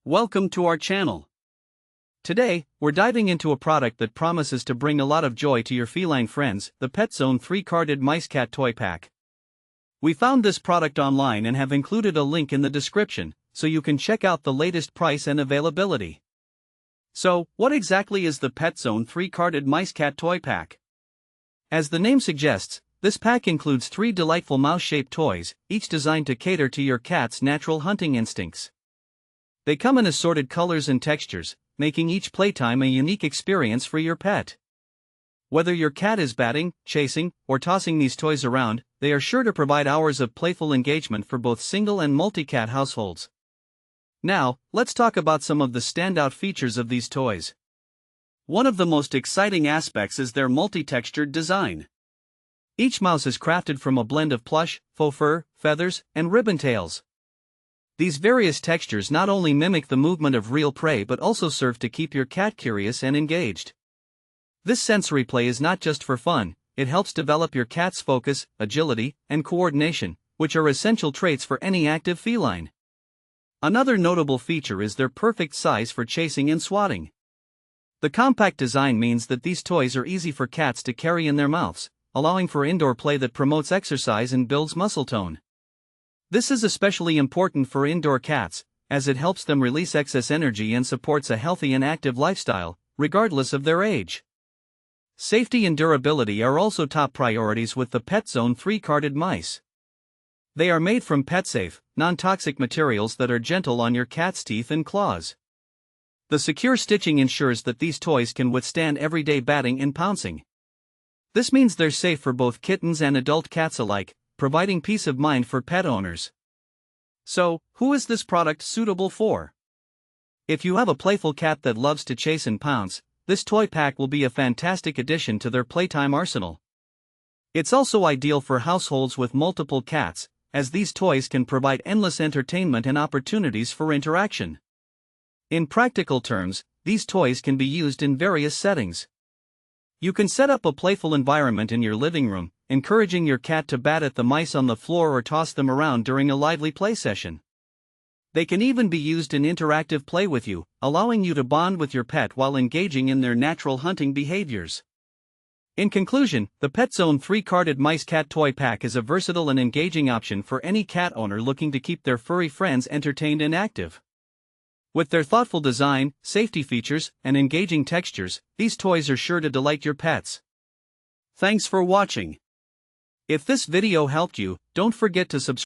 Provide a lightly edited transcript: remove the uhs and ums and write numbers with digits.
Welcome to our channel. Today, we're diving into a product that promises to bring a lot of joy to your feline friends, the PetZone 3-carded mice cat toy pack. We found this product online and have included a link in the description, so you can check out the latest price and availability. So, what exactly is the PetZone 3-carded mice cat toy pack? As the name suggests, this pack includes 3 delightful mouse-shaped toys, each designed to cater to your cat's natural hunting instincts. They come in assorted colors and textures, making each playtime a unique experience for your pet. Whether your cat is batting, chasing, or tossing these toys around, they are sure to provide hours of playful engagement for both single and multi-cat households. Now, let's talk about some of the standout features of these toys. One of the most exciting aspects is their multi-textured design. Each mouse is crafted from a blend of plush, faux fur, feathers, and ribbon tails. These various textures not only mimic the movement of real prey but also serve to keep your cat curious and engaged. This sensory play is not just for fun, it helps develop your cat's focus, agility, and coordination, which are essential traits for any active feline. Another notable feature is their perfect size for chasing and swatting. The compact design means that these toys are easy for cats to carry in their mouths, allowing for indoor play that promotes exercise and builds muscle tone. This is especially important for indoor cats, as it helps them release excess energy and supports a healthy and active lifestyle, regardless of their age. Safety and durability are also top priorities with the PetZone 3-carded mice. They are made from pet-safe, non-toxic materials that are gentle on your cat's teeth and claws. The secure stitching ensures that these toys can withstand everyday batting and pouncing. This means they're safe for both kittens and adult cats alike, providing peace of mind for pet owners. So, who is this product suitable for? If you have a playful cat that loves to chase and pounce, this toy pack will be a fantastic addition to their playtime arsenal. It's also ideal for households with multiple cats, as these toys can provide endless entertainment and opportunities for interaction. In practical terms, these toys can be used in various settings. You can set up a playful environment in your living room, encouraging your cat to bat at the mice on the floor or toss them around during a lively play session. They can even be used in interactive play with you, allowing you to bond with your pet while engaging in their natural hunting behaviors. In conclusion, the PetZone 3-carded mice cat toy pack is a versatile and engaging option for any cat owner looking to keep their furry friends entertained and active. With their thoughtful design, safety features, and engaging textures, these toys are sure to delight your pets. Thanks for watching. If this video helped you, don't forget to subscribe.